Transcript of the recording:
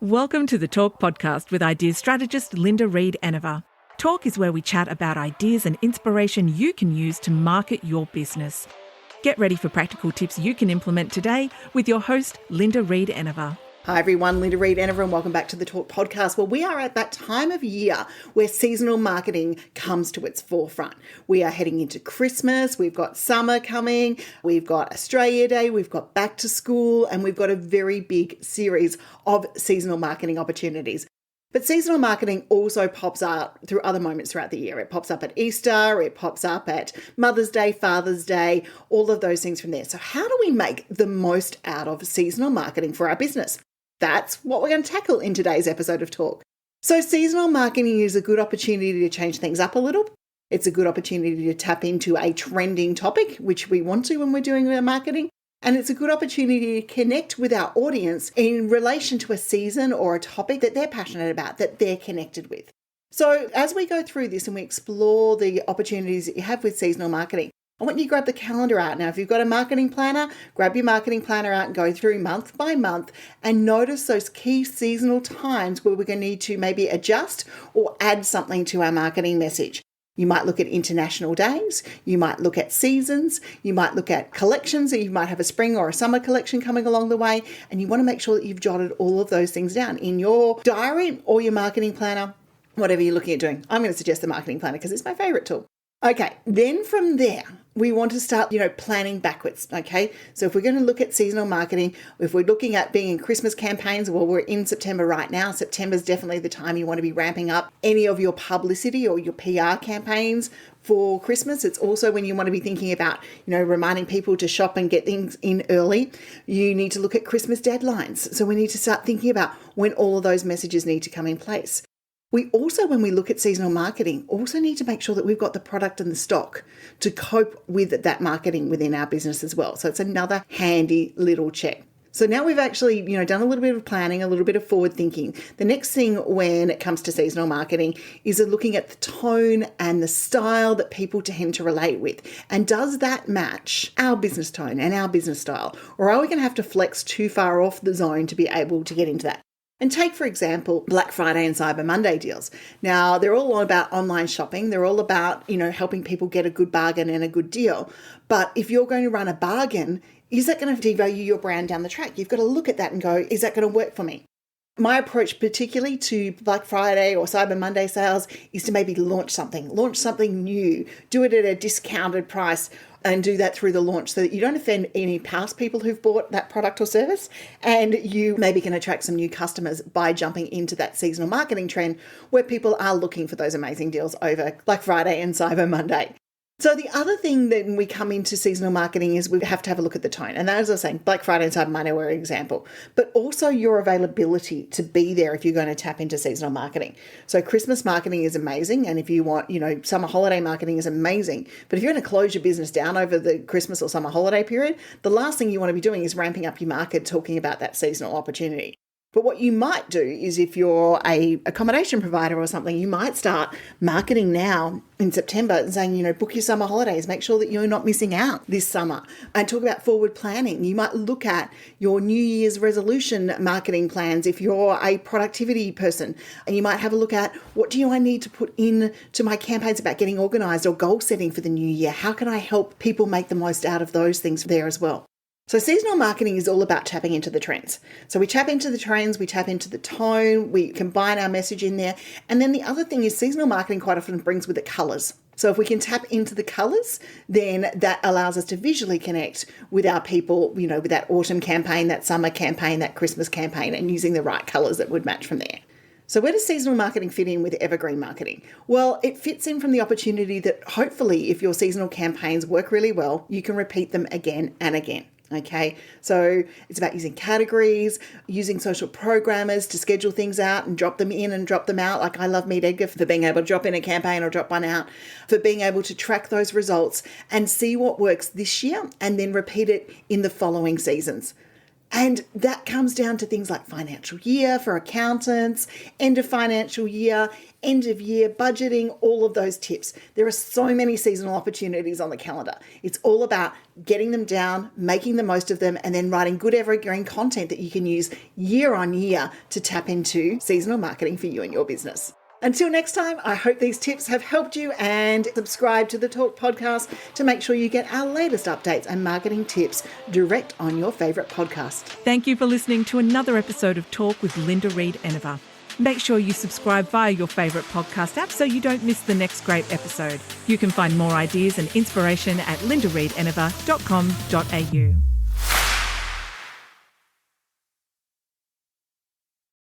Welcome to the Talk podcast with ideas strategist Linda Reed-Enever. Talk is where we chat about ideas and inspiration you can use to market your business. Get ready for practical tips you can implement today with your host, Linda Reed-Enever. Hi everyone, Linda Reed-Enever, and welcome back to the Talk podcast. Well, we are at that time of year where seasonal marketing comes to its forefront. We are heading into Christmas, we've got summer coming, we've got Australia Day, we've got back to school, and we've got a very big series of seasonal marketing opportunities. But seasonal marketing also pops up through other moments throughout the year. It pops up at Easter, it pops up at Mother's Day, Father's Day, all of those things from there. So how do we make the most out of seasonal marketing for our business? That's what we're going to tackle in today's episode of Talk. So seasonal marketing is a good opportunity to change things up a little. It's a good opportunity to tap into a trending topic, which we want to when we're doing our marketing. And it's a good opportunity to connect with our audience in relation to a season or a topic that they're passionate about, that they're connected with. So as we go through this and we explore the opportunities that you have with seasonal marketing, I want you to grab the calendar out. Now, if you've got a marketing planner, grab your marketing planner out and go through month by month and notice those key seasonal times where we're going to need to maybe adjust or add something to our marketing message. You might look at international days, you might look at seasons, you might look at collections, you might have a spring or a summer collection coming along the way, and you want to make sure that you've jotted all of those things down in your diary or your marketing planner, whatever you're looking at doing. I'm going to suggest the marketing planner because it's my favorite tool. Okay, then from there, we want to start, planning backwards, okay? So if we're going to look at seasonal marketing, if we're looking at being in Christmas campaigns, well, we're in September right now. September is definitely the time you want to be ramping up any of your publicity or your PR campaigns for Christmas. It's also when you want to be thinking about, reminding people to shop and get things in early. You need to look at Christmas deadlines. So we need to start thinking about when all of those messages need to come in place. We also, when we look at seasonal marketing, also need to make sure that we've got the product and the stock to cope with that marketing within our business as well. So it's another handy little check. So now we've actually, done a little bit of planning, a little bit of forward thinking. The next thing when it comes to seasonal marketing is looking at the tone and the style that people tend to relate with. And does that match our business tone and our business style? Or are we going to have to flex too far off the zone to be able to get into that? And take, for example, Black Friday and Cyber Monday deals. Now, they're all about online shopping. They're all about, helping people get a good bargain and a good deal. But if you're going to run a bargain, is that going to devalue your brand down the track? You've got to look at that and go, is that going to work for me? My approach particularly to Black Friday or Cyber Monday sales is to maybe launch something new, do it at a discounted price and do that through the launch so that you don't offend any past people who've bought that product or service, and you maybe can attract some new customers by jumping into that seasonal marketing trend where people are looking for those amazing deals over Black Friday and Cyber Monday. So the other thing that when we come into seasonal marketing is we have to have a look at the tone. And as I was saying, Black Friday and Cyber Monday were an example, but also your availability to be there if you're going to tap into seasonal marketing. So Christmas marketing is amazing. And if you want, summer holiday marketing is amazing. But if you're going to close your business down over the Christmas or summer holiday period, the last thing you want to be doing is ramping up your market, talking about that seasonal opportunity. But what you might do is if you're a accommodation provider or something, you might start marketing now in September and saying, book your summer holidays, make sure that you're not missing out this summer. And talk about forward planning. You might look at your New Year's resolution marketing plans if you're a productivity person. And you might have a look at what do I need to put in to my campaigns about getting organized or goal setting for the new year? How can I help people make the most out of those things there as well? So seasonal marketing is all about tapping into the trends. So we tap into the trends, we tap into the tone, we combine our message in there. And then the other thing is seasonal marketing quite often brings with it colors. So if we can tap into the colors, then that allows us to visually connect with our people, with that autumn campaign, that summer campaign, that Christmas campaign, and using the right colors that would match from there. So where does seasonal marketing fit in with evergreen marketing? Well, it fits in from the opportunity that hopefully if your seasonal campaigns work really well, you can repeat them again and again. Okay, so it's about using categories, using social programmers to schedule things out and drop them in and drop them out. Like I love Reed-Enever for being able to drop in a campaign or drop one out, for being able to track those results and see what works this year and then repeat it in the following seasons. And that comes down to things like financial year for accountants, end of financial year, end of year budgeting, all of those tips. There are so many seasonal opportunities on the calendar. It's all about getting them down, making the most of them, and then writing good evergreen content that you can use year on year to tap into seasonal marketing for you and your business. Until next time, I hope these tips have helped you, and subscribe to the Talk podcast to make sure you get our latest updates and marketing tips direct on your favourite podcast. Thank you for listening to another episode of Talk with Linda Reed-Enever. Make sure you subscribe via your favourite podcast app so you don't miss the next great episode. You can find more ideas and inspiration at lindareedenever.com.au.